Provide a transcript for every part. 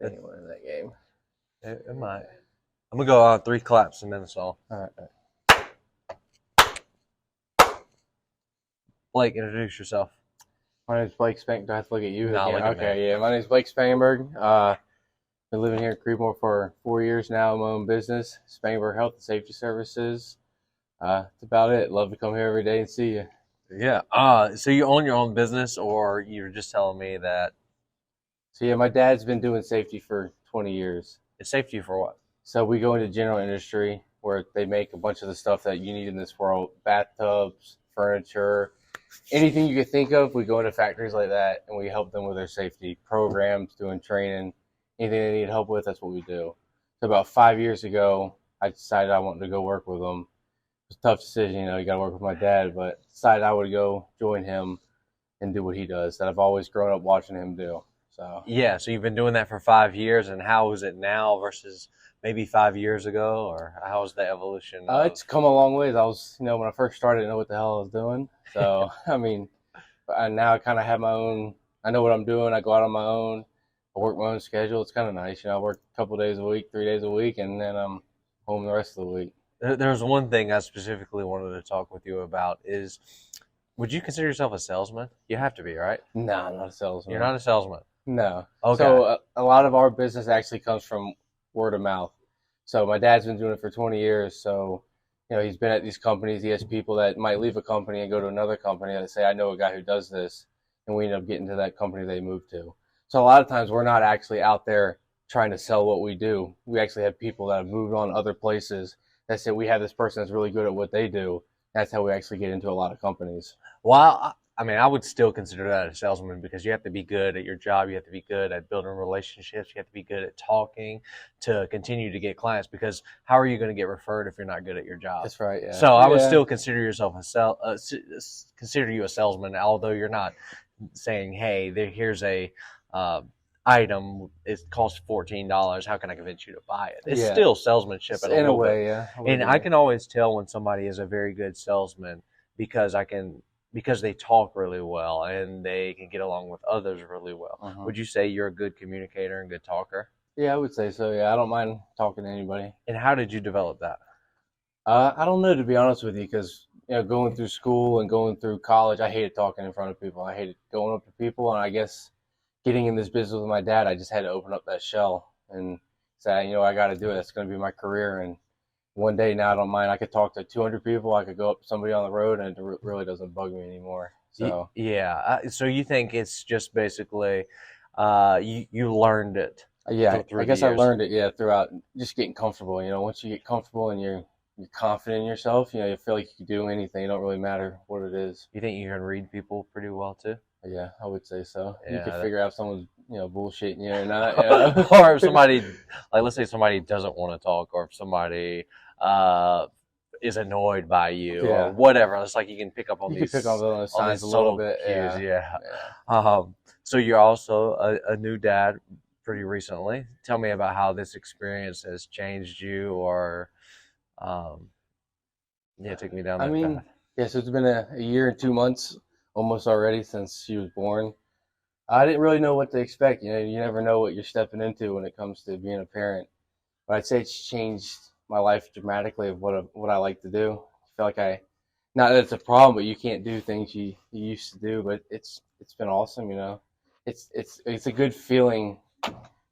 Anyone in that game. It might. I'm gonna go on 3 claps and then it's all. All right. Blake, introduce yourself. My name is Blake Spangenberg. Do I have to look at you? No, look at okay, me. yeah. My name is Blake Spangenberg. Been living here in Creedmoor for 4 years now. My own business, Spangenberg Health and Safety Services. That's about it. Love to come here every day and see you. Yeah. So you own your own business, or you're just telling me that So yeah, my dad's been doing safety for 20 years. it's safety for what? So we go into general industry where they make a bunch of the stuff that you need in this world: bathtubs, furniture, anything you could think of. We go into factories like that and we help them with their safety programs, doing training, anything they need help with. That's what we do. So about 5 years ago, I decided I wanted to go work with them. It was a tough decision, you got to work with my dad, but decided I would go join him and do what he does that I've always grown up watching him do. So Yeah. So you've been doing that for 5 years, and how is it now versus maybe 5 years ago, or how is the evolution? it's come a long ways. I was, when I first started, I didn't know what the hell I was doing. So, now I kind of have my own, I know what I'm doing. I go out on my own. I work my own schedule. It's kind of nice. I work a couple days a week, 3 days a week, and then I'm home the rest of the week. There's one thing I specifically wanted to talk with you about is, would you consider yourself a salesman? You have to be, right? No, I'm not a salesman. You're not a salesman. No. Okay. So a lot of our business actually comes from word of mouth. So my dad's been doing it for 20 years. So, he's been at these companies. He has people that might leave a company and go to another company that say, I know a guy who does this. And we end up getting to that company they moved to. So a lot of times we're not actually out there trying to sell what we do. We actually have people that have moved on other places that say, we have this person that's really good at what they do. That's how we actually get into a lot of companies. Well, I would still consider that a salesman because you have to be good at your job. You have to be good at building relationships. You have to be good at talking to continue to get clients, because how are you going to get referred if you're not good at your job? That's right. Yeah. So I would still consider yourself consider you a salesman, although you're not saying, hey, here's a item, it costs $14, how can I convince you to buy it? It's still salesmanship in a way, yeah. And I can always tell when somebody is a very good salesman because they talk really well and they can get along with others really well. Uh-huh. Would you say you're a good communicator and good talker? Yeah, I would say so. Yeah, I don't mind talking to anybody. And how did you develop that? I don't know, to be honest with you, because going through school and going through college, I hated talking in front of people. I hated going up to people, and I guess getting in this business with my dad, I just had to open up that shell and say, I got to do it. That's going to be my career. And one day now, I don't mind. I could talk to 200 people. I could go up to somebody on the road, and it really doesn't bug me anymore. So yeah. So you think it's just basically you learned it? Yeah, I guess I learned it. Yeah, throughout just getting comfortable. Once you get comfortable and you're confident in yourself, you feel like you can do anything. It don't really matter what it is. You think you can read people pretty well too? Yeah, I would say so. Yeah, you can figure out if someone's bullshitting you or not. Or if somebody, like, let's say somebody doesn't want to talk, or if somebody is annoyed by you, or whatever. It's like you can pick up on these signs a little bit. Cues, so you're also a new dad pretty recently. Tell me about how this experience has changed you, or take me down that path. So it's been a year and 2 months almost already since she was born. I didn't really know what to expect. You never know what you're stepping into when it comes to being a parent. But I'd say it's changed my life dramatically of what I like to do. I feel like not that it's a problem, but you can't do things you used to do. But it's been awesome. It's a good feeling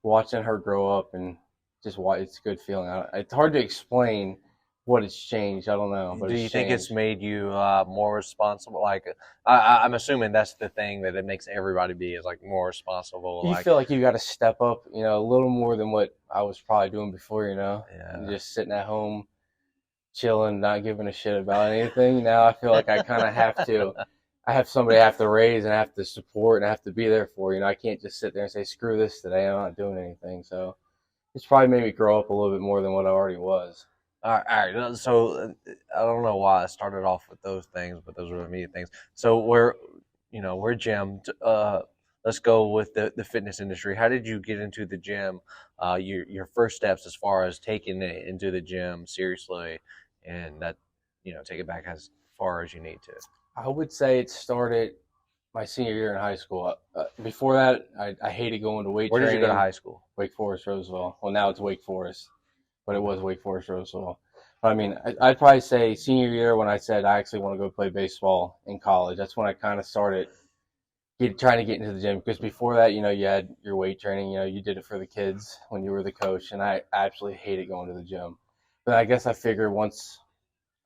watching her grow up, and it's a good feeling. It's hard to explain what has changed. I don't know. But do you think it's made you more responsible? Like, I'm assuming that's the thing that it makes everybody be, is like more responsible. You feel like you got to step up, a little more than what I was probably doing before, and just sitting at home, chilling, not giving a shit about anything. Now I feel like I kind of have to. I have somebody I have to raise and I have to support and I have to be there for. I can't just sit there and say, screw this today, I'm not doing anything. So it's probably made me grow up a little bit more than what I already was. All right. So I don't know why I started off with those things, but those were immediate things. So we're gym. Let's go with the fitness industry. How did you get into the gym? Your first steps as far as taking it into the gym seriously, and that take it back as far as you need to. I would say it started my senior year in high school. Before that, I hated going to weight Where did you go to training. high school? Wake Forest, Roseville. Well, now it's Wake Forest, but it was Wake Forest, Roseville. But I mean, I'd probably say senior year when I said I actually want to go play baseball in college. That's when I kind of started trying to get into the gym. Because before that, you had your weight training. You did it for the kids when you were the coach, and I absolutely hated going to the gym. But I guess I figured once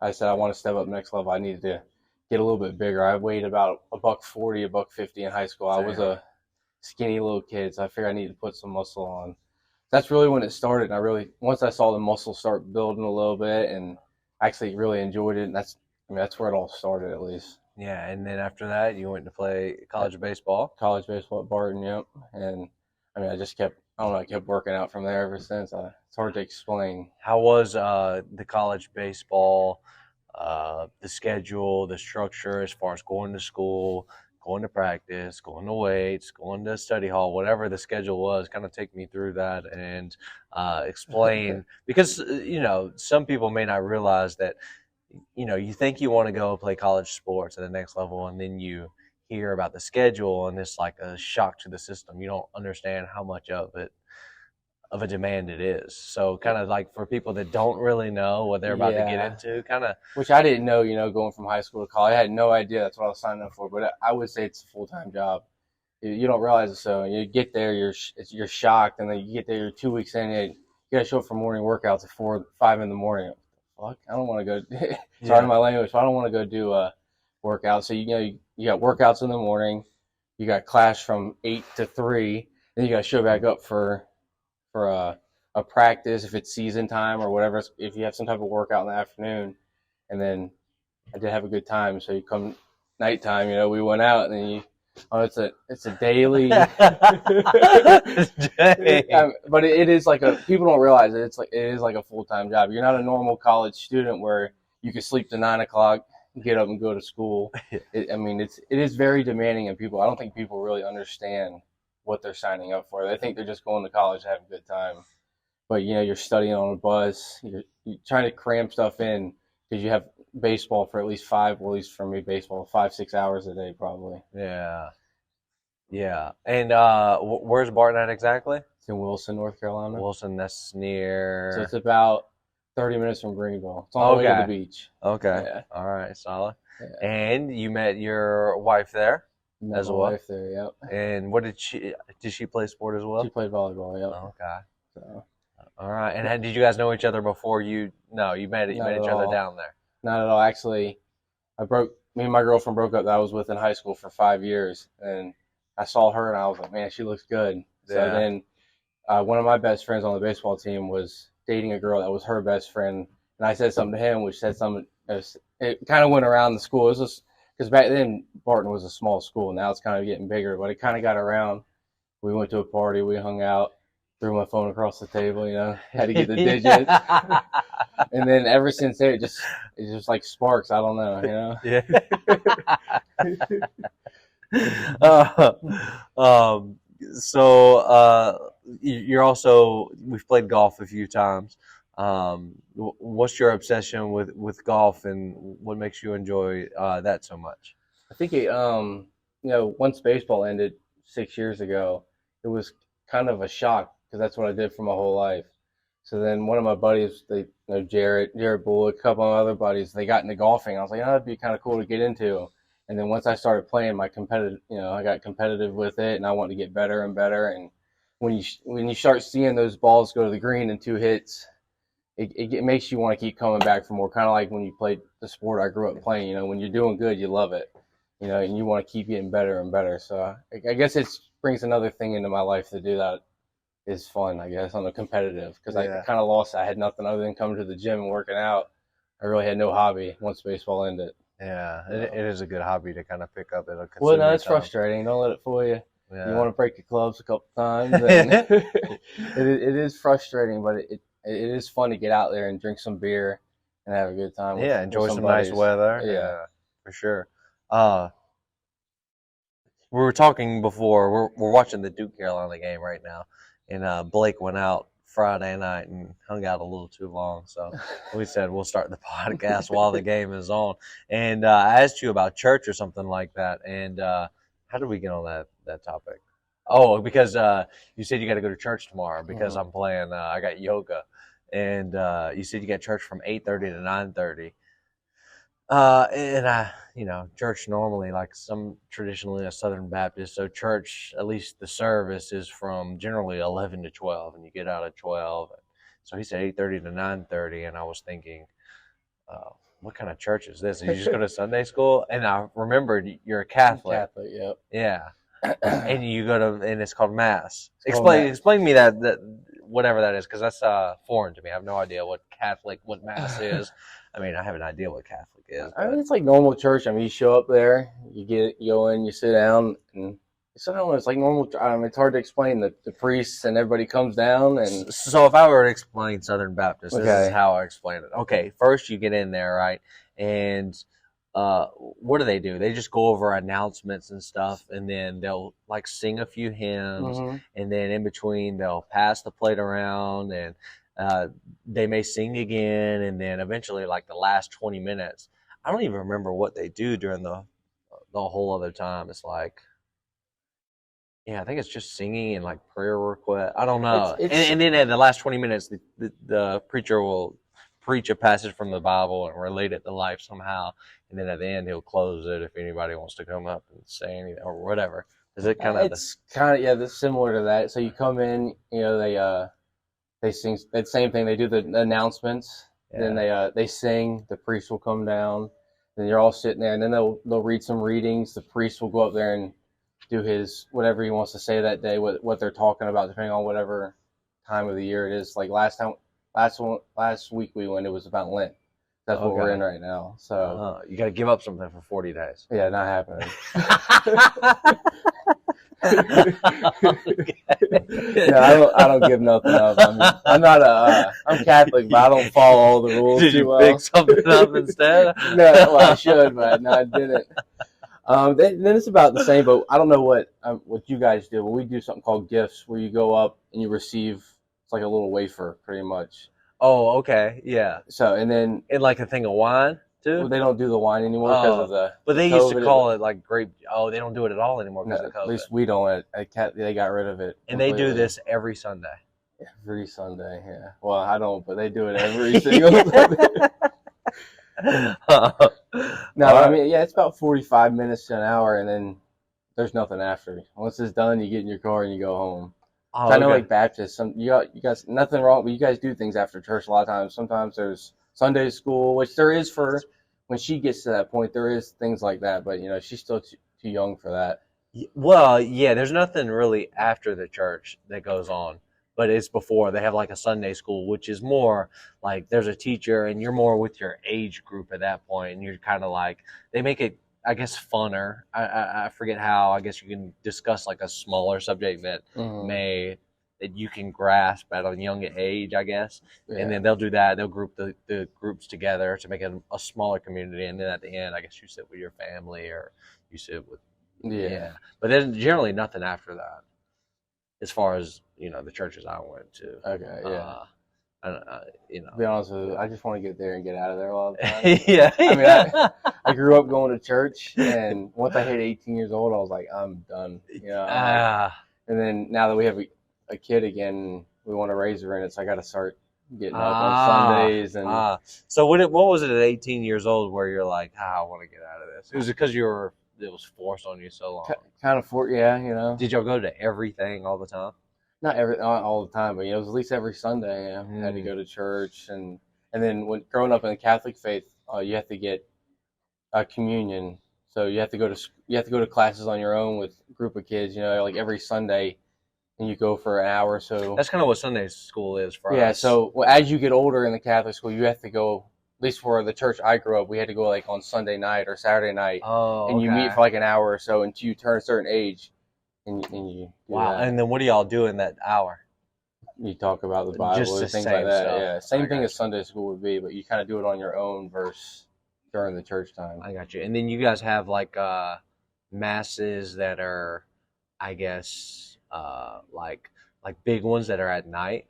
I said I want to step up next level, I needed to get a little bit bigger. I weighed about a buck 40, a buck 50 in high school. I was a skinny little kid, so I figured I needed to put some muscle on. That's really when it started. And once I saw the muscle start building a little bit, and actually really enjoyed it. And that's where it all started, at least. Yeah, and then after that, you went to play college baseball. College baseball at Barton, yep. And I mean, I kept working out from there ever since. It's hard to explain. How was the college baseball, the schedule, the structure as far as going to school, going to practice, going to weights, going to study hall, whatever the schedule was? Kind of take me through that and explain, because some people may not realize that you think you want to go play college sports at the next level, and then you hear about the schedule, and it's like a shock to the system. You don't understand how much of a demand it is. So kind of like for people that don't really know what they're about to get into, kind of. Which I didn't know, going from high school to college. I had no idea that's what I was signing up for, but I would say it's a full-time job. You don't realize it, so you get there, you're shocked, and then you get there, you're 2 weeks in, you got to show up for morning workouts at 4, 5 in the morning. Fuck, I don't want to go. Sorry my language, but I don't want to go do a workout. So you got workouts in the morning, you got class from 8 to 3, then you got to show back up for a practice if it's season time or whatever. If you have some type of workout in the afternoon, and then I did have a good time. So you come nighttime, we went out, and then it's a daily. But it is like people don't realize it. It is like a full-time job. You're not a normal college student where you can sleep to 9 o'clock, get up and go to school. It is very demanding, and I don't think people really understand what they're signing up for. They think they're just going to college to have a good time. But, you're studying on a bus. You're trying to cram stuff in because you have baseball for at least at least for me, baseball, 5-6 hours a day probably. Yeah. Yeah. And where's Barton at exactly? It's in Wilson, North Carolina. Wilson, that's near. So it's about 30 minutes from Greenville. It's on the way to the beach. Okay. Yeah. All right. Solid. Yeah. And you met your wife there? Met my wife there, yep. And what did she play sport as well? She played volleyball, yep. Okay. So. All right. And did you guys know each other before you met each other down there? Not at all. Actually, me and my girlfriend broke up that I was with in high school for 5 years, and I saw her and I was like, man, she looks good. Yeah. So then one of my best friends on the baseball team was dating a girl that was her best friend, and I said something to him, which said something. It kind of went around the school. It was just because back then Barton was a small school. Now it's kind of getting bigger, but it kind of got around. We went to a party. We hung out. Threw my phone across the table. Had to get the digits. And then ever since there, it's just like sparks. I don't know. Yeah. So you're also, we've played golf a few times. What's your obsession with golf, and what makes you enjoy that so much? I think once baseball ended 6 years ago, it was kind of a shock because that's what I did for my whole life. So then one of my buddies, Jared Bullock, a couple of other buddies, they got into golfing. I was like, that'd be kind of cool to get into. And then once I started playing, I got competitive with it, and I wanted to get better and better. And when you start seeing those balls go to the green in 2 hits, it makes you want to keep coming back for more. Kind of like when you played the sport I grew up playing. When you're doing good, you love it. And you want to keep getting better and better. So I guess it brings another thing into my life to do that is fun, I guess, on the competitive. Because I kind of lost. I had nothing other than coming to the gym and working out. I really had no hobby once baseball ended. Yeah, it is a good hobby to kind of pick up. Well, no, it's frustrating. Don't let it fool you. Yeah. You want to break your clubs a couple times. And it is frustrating, but it is fun to get out there and drink some beer and have a good time. Enjoy some nice weather. Yeah, for sure. We were talking before. We're watching the Duke Carolina game right now, and Blake went out Friday night and hung out a little too long, so we said we'll start the podcast while the game is on. And I asked you about church or something like that, and How did we get on that topic? Oh, because you said you got to go to church tomorrow because Mhm. I'm playing. I got yoga, and you said you got church from 8:30 to 9:30. And church normally, like some traditionally a Southern Baptist, so church, at least the service is from generally 11 to 12, and you get out at 12. So he said 8:30 to 9:30, and I was thinking, what kind of church is this? You just go to Sunday school? And I remembered you're a Catholic. Catholic, yep. Yeah. And you go to, and it's called Mass. It's called Mass. Explain me that whatever that is, because that's foreign to me. I have no idea what Mass is. I mean, I have an idea what Catholic is. I mean, it's like normal church. I mean, you show up there, you go in, you sit down, and I don't know, it's like normal. I mean, it's hard to explain. The priests and everybody comes down, and So if I were to explain Southern Baptist, this Okay. is how I explain it. Okay, first you get in there, right? And what do? They just go over announcements and stuff, and then they'll like sing a few hymns, and then in between they'll pass the plate around, and they may sing again, and then eventually, like the last 20 minutes, I don't even remember what they do during the whole other time. It's like, yeah, I think it's just singing and like prayer request. I don't know. And then at the last 20 minutes, the preacher will preach a passage from the Bible and relate it to life somehow. And then at the end, he'll close it if anybody wants to come up and say anything or whatever. Is it kind of? It's kind of, yeah, that's similar to that. So you come in, they sing that same thing. They do the announcements, then they sing. The priest will come down, and you're all sitting there, and then they'll read some readings. The priest will go up there and do his whatever he wants to say that day, what they're talking about, depending on whatever time of the year it is. Like last week we went, it was about Lent. That's what we're in right now. So you got to give up something for 40 days. Yeah, not happening. No, I don't give nothing up. I'm Catholic, but I don't follow all the rules. Did you pick something up instead? No, well, I should, but no, I didn't. Then it's about the same, but I don't know what you guys do. But we do something called gifts, where you go up and you receive. It's like a little wafer, pretty much. Oh, okay, yeah. So and then like a thing of wine too. Well, they don't do the wine anymore because of the. But they used to call it like grape. Oh, they don't do it at all anymore because of COVID. At least we don't. They got rid of it. And completely. They do this every Sunday. Every Sunday, yeah. Well, I don't, but they do it every single Sunday. No, I mean, yeah, it's about 45 minutes to an hour, and then there's nothing after. Once it's done, you get in your car and you go home. Oh, I know, like Baptists, you guys, nothing wrong, but you guys do things after church a lot of times. Sometimes there's Sunday school, which there is for when she gets to that point. There is things like that, but she's still too young for that. Well, yeah, there's nothing really after the church that goes on. But it's before. They have like a Sunday school, which is more like there's a teacher and you're more with your age group at that point, and you're kind of like, they make it, I guess, funner. I forget how. I guess you can discuss like a smaller subject that that you can grasp at a young age, I guess. Yeah. And then they'll do that. They'll group the groups together to make it a smaller community, and then at the end, I guess you sit with your family or you sit with But then generally nothing after that, as far as the churches I went to. Okay, yeah. To be honest with you, I just want to get there and get out of there all the time. Yeah. I mean, I grew up going to church, and once I hit 18 years old, I was like, I'm done. And then now that we have a kid again, we want to raise her, and I got to start getting up on Sundays. And so what was it at 18 years old where you're like, I want to get out of this? It was because it was forced on you so long. Kind of yeah. Did y'all go to everything all the time? Not all the time, but it was at least every Sunday. I had to go to church, and then when growing up in the Catholic faith, you have to get a communion. So you have to go to classes on your own with a group of kids. Like every Sunday, and you go for an hour or so. That's kind of what Sunday school is for us. Yeah. So as you get older in the Catholic school, you have to go. At least for the church I grew up, we had to go like on Sunday night or Saturday night, and you meet for like an hour or so until you turn a certain age. And you that. And then what do y'all do in that hour? You talk about the Bible and things like that. Stuff. Yeah, same thing as Sunday school would be, but you kind of do it on your own versus during the church time. I got you. And then you guys have like masses that are, I guess, like big ones that are at night.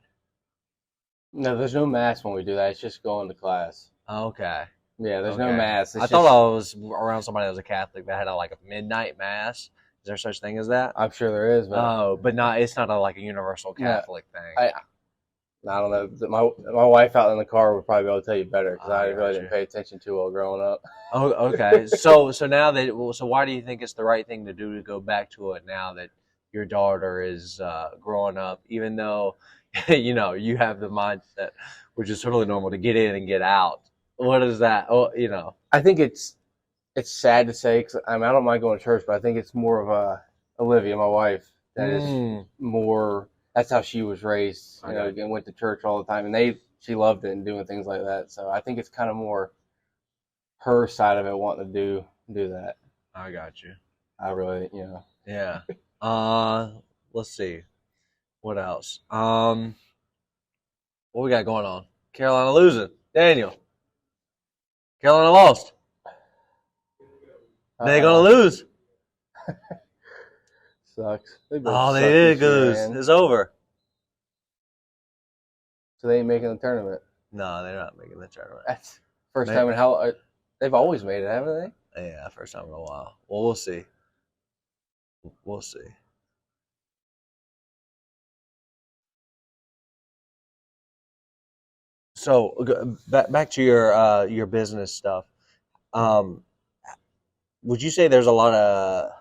No, there's no mass when we do that. It's just going to class. Okay. Yeah, there's no mass. I thought I was around somebody that was a Catholic that had like a midnight mass. Is there such thing as that? I'm sure there is, but Oh, but not. It's not like a universal no, Catholic thing. I don't know. My wife out in the car would probably be able to tell you better because I I really got didn't you. pay attention too well growing up. Oh, okay. So now that so why do you think it's the right thing to do to go back to it now that your daughter is growing up, even though you have the mindset, which is totally normal, to get in and get out. What is that? Oh, I think it's sad to say because I mean I don't mind going to church, but I think it's more of a Olivia, my wife, that is mm, more. That's how she was raised, I got you. and went to church all the time, and she loved it and doing things like that. So I think it's kind of more her side of it wanting to do that. I got you. I really, Yeah. Let's see. What else? What we got going on? Carolina losing. Daniel. Carolina lost. They're gonna lose. Sucks. They both Oh, they suck did this year, lose. man. It's over. So they ain't making the tournament. No, they're not making the tournament. That's first time in how they've always made it, haven't they? Yeah, first time in a while. Well, we'll see. We'll see. So back to your business stuff. Um, would you say there's a lot of?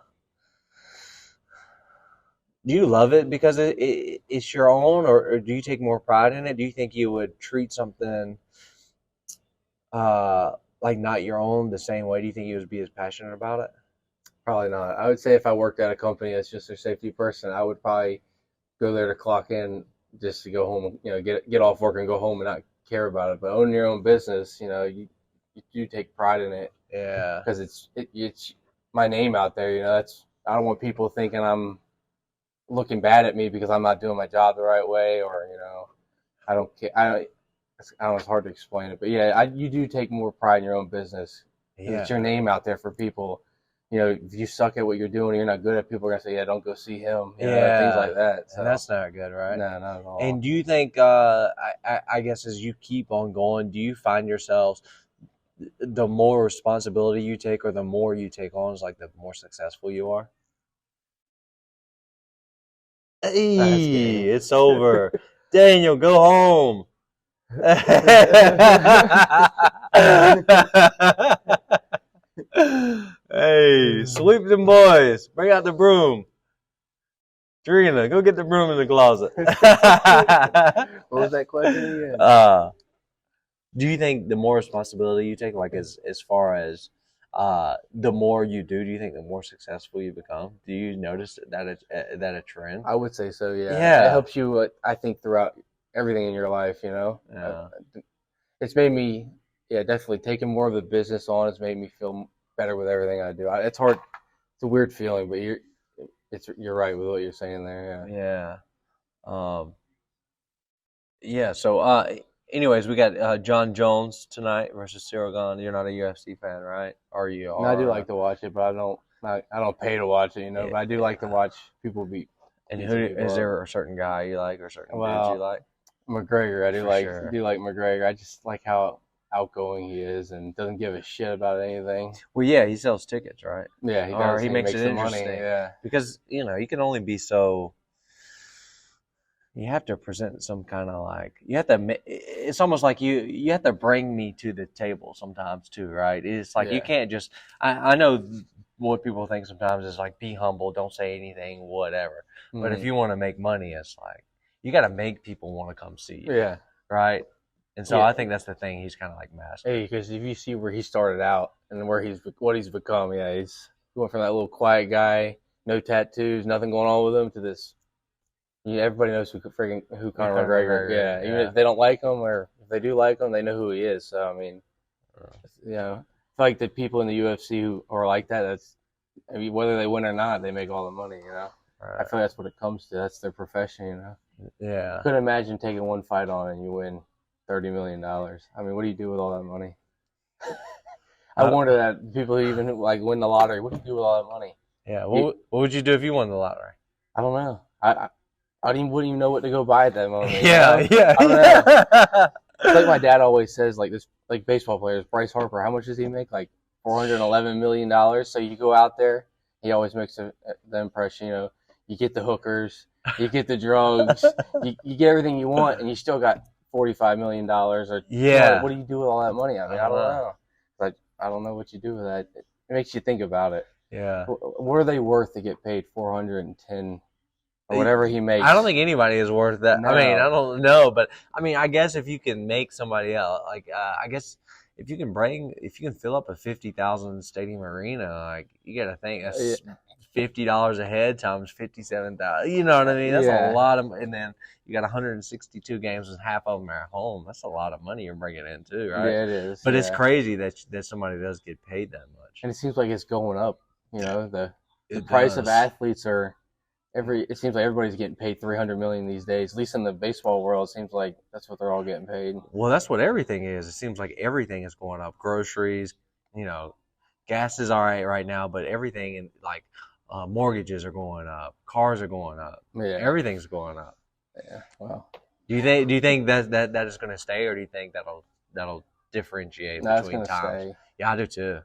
Do you love it because it's your own, or do you take more pride in it? Do you think you would treat something like not your own the same way? Do you think you would be as passionate about it? Probably not. I would say if I worked at a company that's just a safety person, I would probably go there to clock in just to go home, get off work and go home and not care about it. But owning your own business, you do take pride in it Yeah. because it's my name out there. I don't want people thinking I'm looking bad at me because I'm not doing my job the right way, or I don't care. I don't know. It's hard to explain it, but yeah, you do take more pride in your own business. Yeah. It's your name out there for people. If you suck at what you're doing, you're not good at. People are gonna say, "Yeah, don't go see him." Things like that. So And that's not good, right? no, not at all. And do you think, I guess, as you keep on going, do you find yourselves the more responsibility you take, or the more you take on, is like the more successful you are? Hey, it's over. Daniel, go home. Hey, sweep them boys. Bring out the broom. Trina, go get the broom in the closet. What was that question again? Do you think the more responsibility you take, like as far as the more you do you think the more successful you become? Do you notice that a trend? I would say so. Yeah. Yeah. It helps you. I think throughout everything in your life. Yeah. It's made me. Yeah, definitely taking more of the business on has made me feel better with everything I do. It's hard. It's a weird feeling, but you're right with what you're saying there. Yeah. Yeah. So, anyways, we got John Jones tonight versus Cyril Gane. You're not a UFC fan, right? Or you are? No, I do like to watch it, but I don't pay to watch it, But I do like to watch people beat. And who is there a certain guy you like, or certain dudes you like? McGregor, I do sure. do like McGregor. I just like how outgoing he is and doesn't give a shit about anything. Well, yeah, he sells tickets, right? Yeah, he does. Or he makes it the interesting. Money. Yeah, because you can only be so. You have to present some kind of you have to. It's almost like you have to bring me to the table sometimes too, right? It's like you can't just. I know what people think sometimes is like be humble, don't say anything, whatever. Mm-hmm. But if you want to make money, it's like you got to make people want to come see you. Yeah, right. And so I think that's the thing he's kind of like mastered. Hey, because if you see where he started out and what he's become, he's going from that little quiet guy, no tattoos, nothing going on with him, to this. Everybody knows who Conor McGregor. Yeah, even if they don't like him, or if they do like him, they know who he is. So I mean, I feel like the people in the UFC who are like that. Whether they win or not, they make all the money. Right. I feel like that's what it comes to. That's their profession. Yeah. I couldn't imagine taking one fight on and you win $30 million. I mean, what do you do with all that money? I wonder that people who even win the lottery, what do you do with all that money? Yeah. What would you do if you won the lottery? I don't know. I wouldn't even know what to go buy at that moment. Yeah. I don't know. It's like my dad always says, like baseball players, Bryce Harper, how much does he make? Like $411 million. So you go out there, he always makes the impression, you get the hookers, you get the drugs, you get everything you want, and you still got $45 million or Yeah. what do you do with all that money? I mean, I don't know. Like, I don't know what you do with that. It makes you think about it. Yeah. What are they worth to get paid 410 or whatever he makes? I don't think anybody is worth that. No. I mean, I don't know, but I mean, I guess if you can make somebody else, like, I guess if you can fill up a 50,000 stadium arena, like, you got to think that's $50 a head times 57,000. You know what I mean? That's a lot of, and then you got 162 games and half of them are at home. That's a lot of money you're bringing in too, right? Yeah, it is. But it's crazy that somebody does get paid that much. And it seems like it's going up. The price of athletes are it seems like everybody's getting paid $300 million these days. At least in the baseball world, it seems like that's what they're all getting paid. Well, that's what everything is. It seems like everything is going up. Groceries, gas is all right now, but everything in like mortgages are going up, cars are going up. Yeah, everything's going up. Yeah. Well, do you think that is going to stay, or do you think that'll differentiate between times? Stay. Yeah, I do too.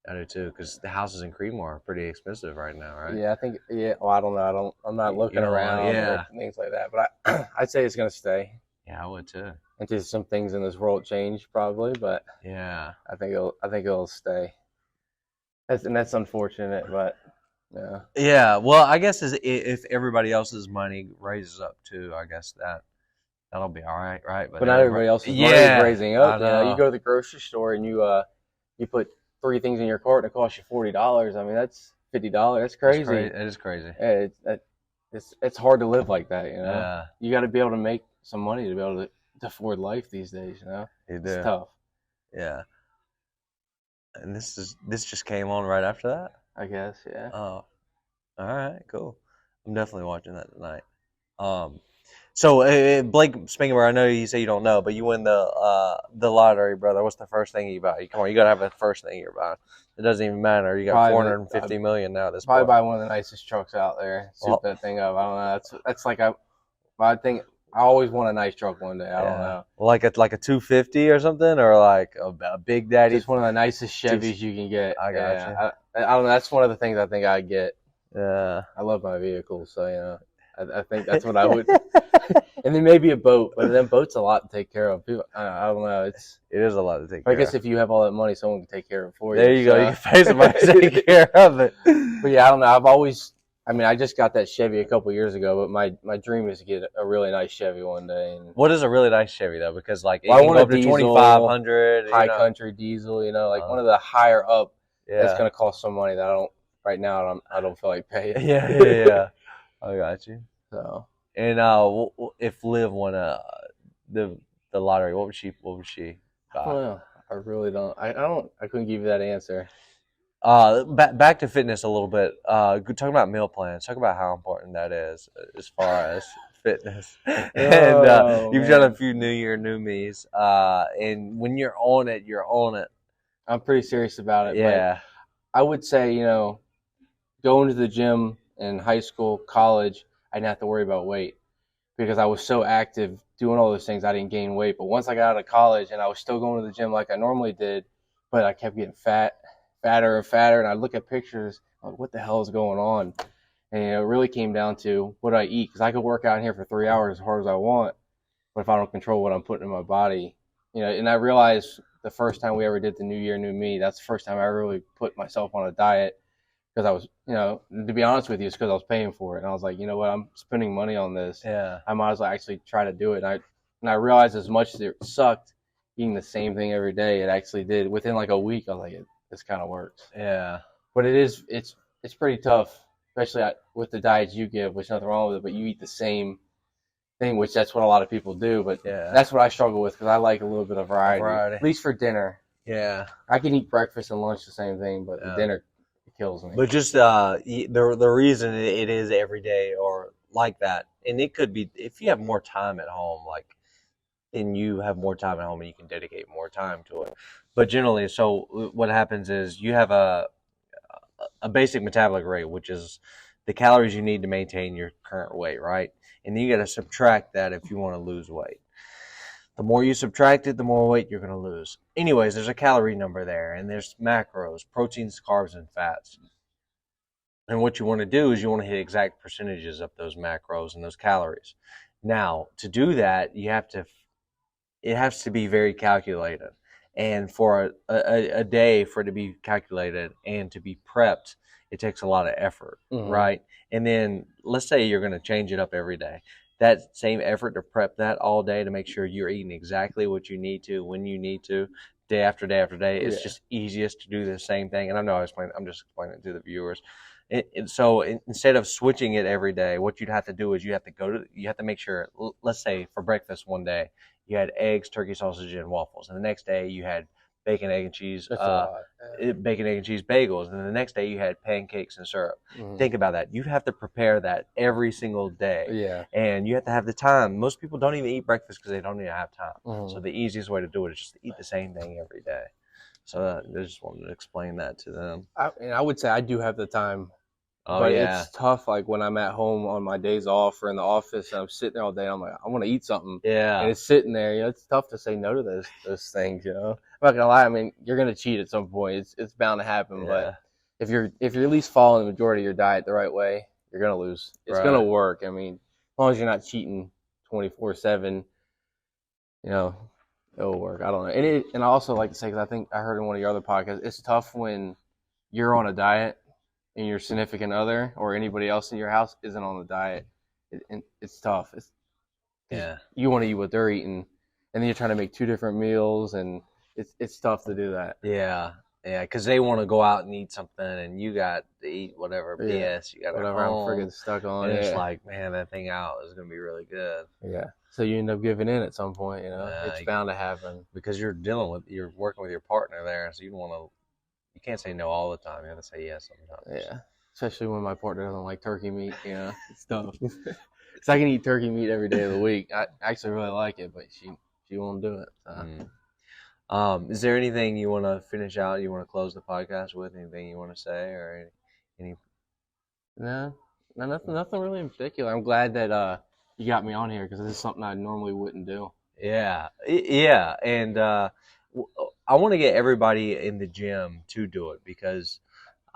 Because the houses in Creedmoor are pretty expensive right now, right? Yeah, I think. Yeah, well, I don't know. I'm not looking around. Yeah, things like that. But I'd say it's gonna stay. Yeah, I would too. Until some things in this world change, probably. But yeah, I think it'll stay. That's unfortunate, but yeah. Yeah, well, I guess if everybody else's money raises up too, I guess that'll be all right, right? But not everybody else's money is raising up. You go to the grocery store and you put 3 things in your cart and it costs you $40. I mean, that's $50. That's crazy. It is crazy. Yeah, it's hard to live like that. Yeah. You got to be able to make some money to be able to afford life these days. It's tough. Yeah. And this just came on right after that, I guess. Yeah. Oh, all right, cool. I'm definitely watching that tonight. So Blake Spangenberg, I know you say you don't know, but you win the lottery, brother. What's the first thing you buy? Come on, you gotta have the first thing you're buying. It doesn't even matter. You got $450 million now. This probably buy one of the nicest trucks out there. Soup that thing up. I don't know. That's like I think I always want a nice truck one day. I don't know. Like a 250 or something, or like a Big Daddy. Just one of the nicest Chevys you can get. I got you. I don't know. That's one of the things I think I'd get. Yeah. I love my vehicles, so I think that's what I would. And then maybe a boat, but then boat's a lot to take care of. People, I don't know. It is a lot to take care of. I guess if you have all that money, someone can take care of it for you. There you go. You can pay somebody to take care of it. But yeah, I don't know. I just got that Chevy a couple years ago, but my dream is to get a really nice Chevy one day. And what is a really nice Chevy though? Because like it can go up to 2,500, high country diesel. One of the higher up. Yeah. That's gonna cost some money that I don't feel like paying. Yeah. I got you. So. And if Liv won the lottery, what would she buy? I don't know. I really don't. I couldn't give you that answer. Back to fitness a little bit. Talking about meal plans. Talk about how important that is as far as fitness. And you've done a few New Year, New Me's. And when you're on it, you're on it. I'm pretty serious about it. Yeah. But I would say, going to the gym in high school, college, I didn't have to worry about weight because I was so active doing all those things. I didn't gain weight. But once I got out of college and I was still going to the gym like I normally did, but I kept getting fatter and fatter. And I look at pictures, like, what the hell is going on? And it really came down to what I eat, because I could work out in here for 3 hours as hard as I want, but if I don't control what I'm putting in my body, and I realized the first time we ever did the New Year, New Me, that's the first time I really put myself on a diet. Because I was, to be honest with you, it's because I was paying for it. And I was like, you know what, I'm spending money on this. Yeah. I might as well actually try to do it. And I realized as much as it sucked eating the same thing every day, it actually did. Within like a week, I was like, this kind of works. Yeah. But it's pretty tough, especially with the diets you give, which nothing wrong with it, but you eat the same thing, which that's what a lot of people do. But that's what I struggle with because I like a little bit of variety. At least for dinner. Yeah. I can eat breakfast and lunch the same thing, but dinner kills me. But just the reason it is every day or like that, and it could be if you have more time at home, and you have more time at home and you can dedicate more time to it. But generally, so what happens is you have a basic metabolic rate, which is the calories you need to maintain your current weight, right? And then you got to subtract that if you want to lose weight. The more you subtract it, the more weight you're going to lose. Anyways, there's a calorie number there, and there's macros, proteins, carbs, and fats. And what you want to do is you want to hit exact percentages of those macros and those calories. Now, to do that, it has to be very calculated. And for a day for it to be calculated and to be prepped, it takes a lot of effort, Mm-hmm. right? And then let's say you're going to change it up every day. That same effort to prep that all day to make sure you're eating exactly what you need to, when you need to, day after day after day. It's Yeah. just easiest to do the same thing. And I know I'm just explaining it to the viewers. So instead of switching it every day, what you'd have to do is you have to make sure, let's say for breakfast one day, you had eggs, turkey sausage, and waffles. And the next day you had bacon, egg, and cheese, That's a lot. bacon, egg, and cheese bagels. And then the next day you had pancakes and syrup. Mm-hmm. Think about that. You have to prepare that every single day. Yeah. And you have to have the time. Most people don't even eat breakfast because they don't even have time. Mm-hmm. So the easiest way to do it is just to eat the same thing every day. So I just wanted to explain that to them. And I would say I do have the time. Oh, But yeah. it's tough, like when I'm at home on my days off or in the office and I'm sitting there all day, I'm like, I want to eat something. Yeah. And it's sitting there, it's tough to say no to those things, I'm not gonna lie, I mean, you're gonna cheat at some point. It's bound to happen, but if you're at least following the majority of your diet the right way, you're gonna lose. It's Right. gonna work. I mean, as long as you're not cheating 24/7, it'll work. I don't know. And I also like to say, because I think I heard in one of your other podcasts, it's tough when you're on a diet and your significant other or anybody else in your house isn't on the diet. It's tough. Yeah. You want to eat what they're eating, and then you're trying to make two different meals, and it's tough to do that. Yeah. Yeah, because they want to go out and eat something, and you got to eat whatever BS you got whatever at I'm home. friggin' stuck on. And it's like, man, that thing out is going to be really good. Yeah. So you end up giving in at some point, it's bound to happen. Because you're working with your partner there, so you can't say no all the time. You have to say yes sometimes. Yeah. Especially when my partner doesn't like turkey meat, it's tough. Because I can eat turkey meat every day of the week. I actually really like it, but she won't do it. So. Is there anything you want to finish out? You want to close the podcast with? Anything you want to say, or any? No, nothing really in particular. I'm glad that you got me on here because this is something I normally wouldn't do. Yeah, and I want to get everybody in the gym to do it because.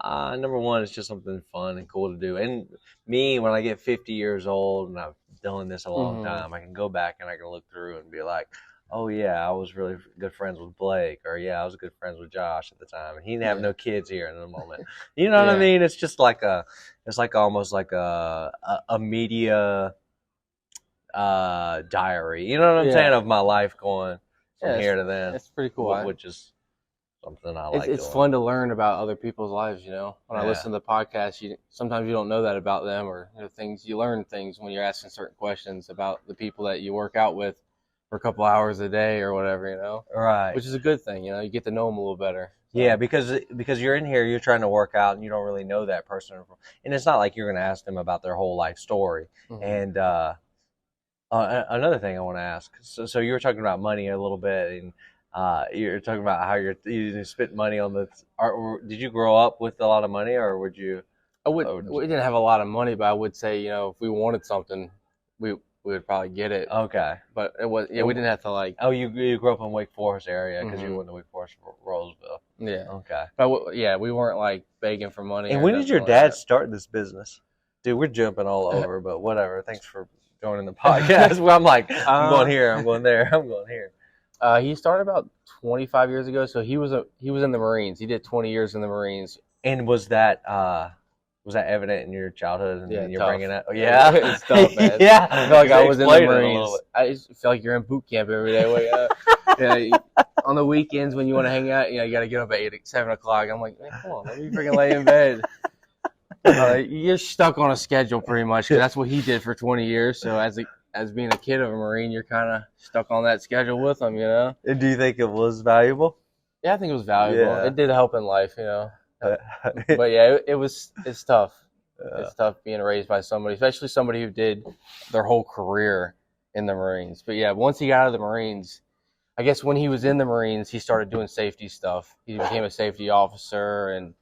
Number one, it's just something fun and cool to do. And me, when I get 50 years old and I've done this a long time, I can go back and I can look through and be like, oh, yeah, I was really good friends with Blake. Or, yeah, I was good friends with Josh at the time. And he didn't have no kids here in the moment. You know what I mean? It's just like almost like a media diary. You know what I'm saying? Of my life going from here to then. It's pretty cool. Which is something I like. It's fun to learn about other people's lives, When I listen to the podcast, sometimes you don't know that about them, or you learn things when you're asking certain questions about the people that you work out with for a couple hours a day or whatever, Right. Which is a good thing, you get to know them a little better. So. Yeah, because you're in here, you're trying to work out, and you don't really know that person, and it's not like you're going to ask them about their whole life story. Mm-hmm. And another thing I want to ask, so you were talking about money a little bit, and. You're talking about how you spent money on the. Did you grow up with a lot of money, or would you? We didn't have a lot of money, but I would say, if we wanted something, we would probably get it. Okay, but it was we didn't have to like. Oh, you grew up in Wake Forest area because you went to Wake Forest, Roseville. Yeah. Okay. But we weren't like begging for money. And when did your dad start this business? Dude, we're jumping all over, but whatever. Thanks for joining the podcast. Where I'm like, I'm going here, I'm going there, I'm going here. He started about 25 years ago, so he was in the Marines. He did 20 years in the Marines. And was that evident in your childhood? And you're tough. Bringing it. Oh, yeah, it's tough, man. Yeah, I feel like I was in the Marines. I just feel like you're in boot camp every day. On the weekends when you want to hang out, you got to get up at 7 o'clock. I'm like, man, come on, let me freaking lay in bed. You're stuck on a schedule pretty much because that's what he did for 20 years. So as being a kid of a Marine, you're kind of stuck on that schedule with them, And do you think it was valuable? Yeah, I think it was valuable. Yeah. It did help in life, But yeah, it's tough. Yeah. It's tough being raised by somebody, especially somebody who did their whole career in the Marines. But yeah, once he got out of the Marines, I guess when he was in the Marines, he started doing safety stuff. He became a safety officer and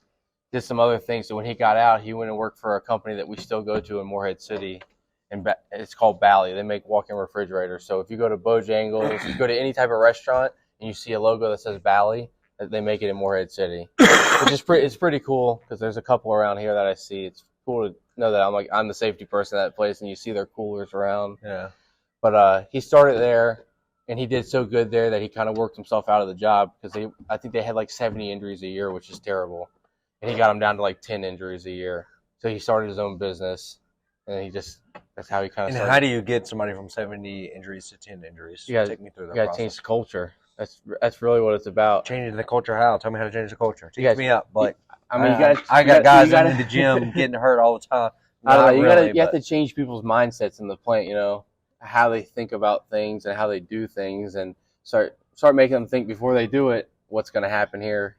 did some other things. So when he got out, he went and worked for a company that we still go to in Morehead City. And it's called Bally. They make walk-in refrigerators. So if you go to Bojangles, you go to any type of restaurant, and you see a logo that says Bally, they make it in Morehead City, which is it's pretty cool because there's a couple around here that I see. It's cool to know that I'm the safety person at that place, and you see their coolers around. Yeah. But he started there, and he did so good there that he kind of worked himself out of the job because I think they had like 70 injuries a year, which is terrible, and he got them down to like 10 injuries a year. So he started his own business, and that's how he kind of And started. how do you get somebody from 70 injuries to 10 injuries? Take me through that process. You got to change the culture. That's really what it's about. Changing the culture how? Tell me how to change the culture. Teach me up. Like, I mean, I got guys in the gym getting hurt all the time. You have to change people's mindsets in the plant, you know, how they think about things and how they do things, and start making them think before they do it, what's going to happen here.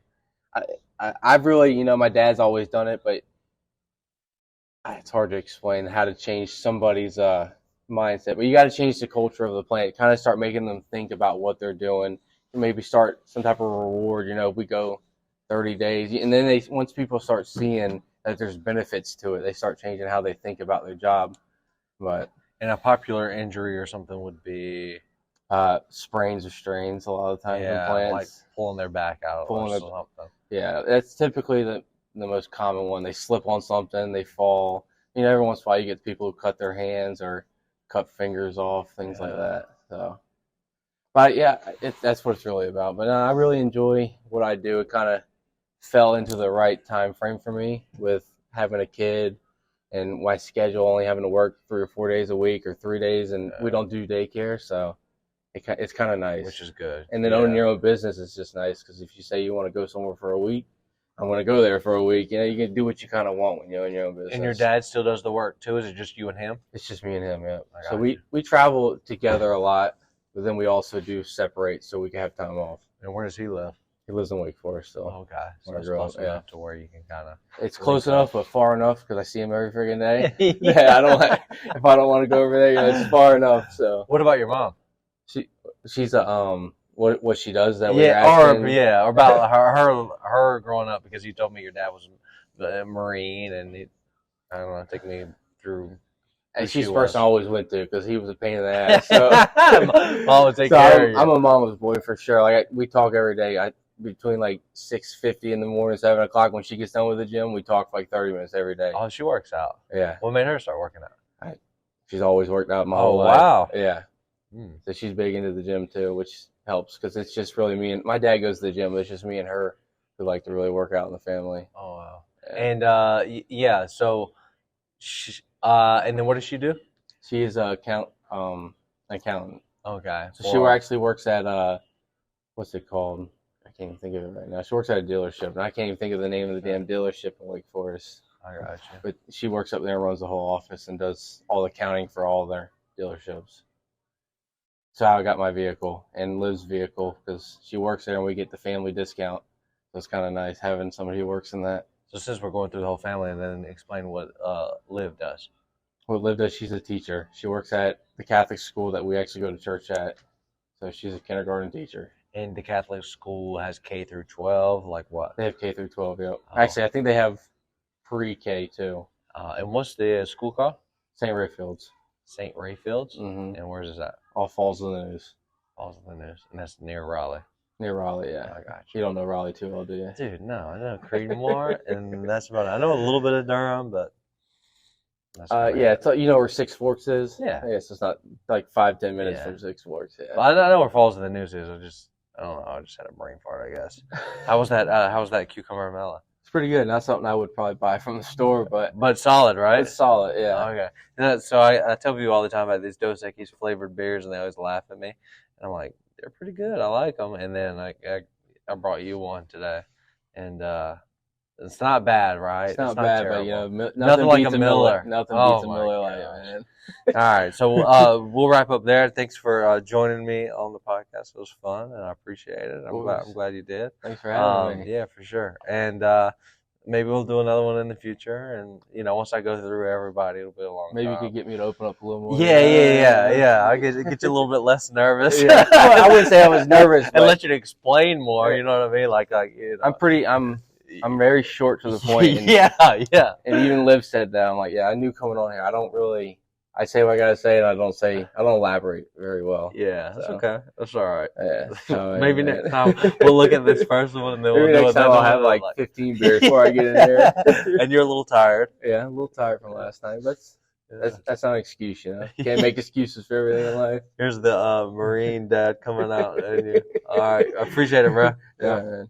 I've really, you know, my dad's always done it, but it's hard to explain how to change somebody's mindset. But you got to change the culture of the plant, kind of start making them think about what they're doing, and maybe start some type of reward. You know, if we go 30 days, and then once people start seeing that there's benefits to it, they start changing how they think about their job. But and a popular injury or something would be sprains or strains a lot of the times in plants, like pulling their back out or something. Yeah, that's typically the most common one. They slip on something, they fall. You know, every once in a while you get people who cut their hands or cut fingers off, things like that. So, but yeah, that's what it's really about. But I really enjoy what I do. It kind of fell into the right time frame for me with having a kid and my schedule only having to work 3 or 4 days a week or 3 days, and we don't do daycare, so it's kind of nice. Which is good. And then owning your own business is just nice because if you say you want to go somewhere for a week, I'm going to go there for a week. You know, you can do what you kind of want when you own your own business. And your dad still does the work too? Is it just you and him? It's just me and him, yeah. So we travel together a lot, but then we also do separate so we can have time off. And where does he live? He lives in Wake Forest still. Okay. So it's close enough to where you can kind of... It's close enough, but far enough because I see him every freaking day. Yeah, if I don't want to go over there, you know, it's far enough. So. What about your mom? She's a what she does that or about her growing up, because you told me your dad was a Marine and I don't know, take me through. And she's the person I always went to because he was a pain in the ass. So Mom would take care of you. I'm a mama's boy for sure. Like we talk every day. Between like 6:50 in the morning, 7 o'clock when she gets done with the gym, we talk for like 30 minutes every day. Oh, she works out. Yeah. What made her start working out? She's always worked out my whole life. Wow. Yeah. So she's big into the gym too, which helps because it's just really me and my dad goes to the gym, but it's just me and her who like to really work out in the family. Oh wow. Yeah. And so and then what does she do? She is a accountant. Okay. So she actually works at what's it called? I can't even think of it right now. She works at a dealership, and I can't even think of the name of the damn dealership in Wake Forest. I got you. But she works up there and runs the whole office and does all the accounting for all their dealerships. So I got my vehicle and Liv's vehicle because she works there and we get the family discount. So it's kind of nice having somebody who works in that. So since we're going through the whole family, and then explain what Liv does. What Liv does, she's a teacher. She works at the Catholic school that we actually go to church at. So she's a kindergarten teacher. And the Catholic school has K through 12, like what? They have K through 12, yeah. Actually, I think they have pre-K too. And what's the school called? St. Rayfields. St. Rayfields? Mm-hmm. And where's that? All Falls of the News. Falls of the News. And that's near Raleigh. Near Raleigh, yeah. I got you. You don't know Raleigh too well, do you? Dude, no. I know Creedmoor, and that's about it. I know a little bit of Durham, but... yeah, you know where Six Forks is? Yeah. I guess it's not like 5-10 minutes from Six Forks, yeah. Well, I know where Falls of the News is. I don't know. I just had a brain fart, I guess. How was that cucumber melon? It's pretty good. Not something I would probably buy from the store, but solid, right? It's solid, yeah. Okay. And so I tell people all the time about these Dos Equis flavored beers, and they always laugh at me. And I'm like, they're pretty good. I like them. And then I brought you one today, and it's not bad, right? It's not bad, terrible. but you know, nothing like a Miller. Nothing beats a Miller like it, man. All right, so we'll wrap up there. Thanks for joining me on the podcast. It was fun, and I appreciate it. I'm glad you did. Thanks for having me. Yeah, for sure. And maybe we'll do another one in the future. And once I go through everybody, it'll be a long time. Maybe you could get me to open up a little more. Yeah. I get you a little bit less nervous. Yeah. Well, I wouldn't say I was nervous, and let you to explain more. You know what I mean? Like I'm very short to the point. And, yeah. And even Liv said that. I'm like, yeah, I knew coming on here. I I say what I gotta say, and I don't elaborate very well. Yeah, that's So okay. That's all right. yeah, so Maybe yeah, next man. time we'll look at this first one and then we'll Maybe do next time another I'll one. have And like 15 beers before I get in there. and you're a little tired. Yeah, I'm a little tired from last night, but Yeah. that's not an excuse, you know. Can't make excuses for everything in life. Here's the Marine dad coming out. And you. All right. I appreciate it, bro. Yeah, Yeah. man.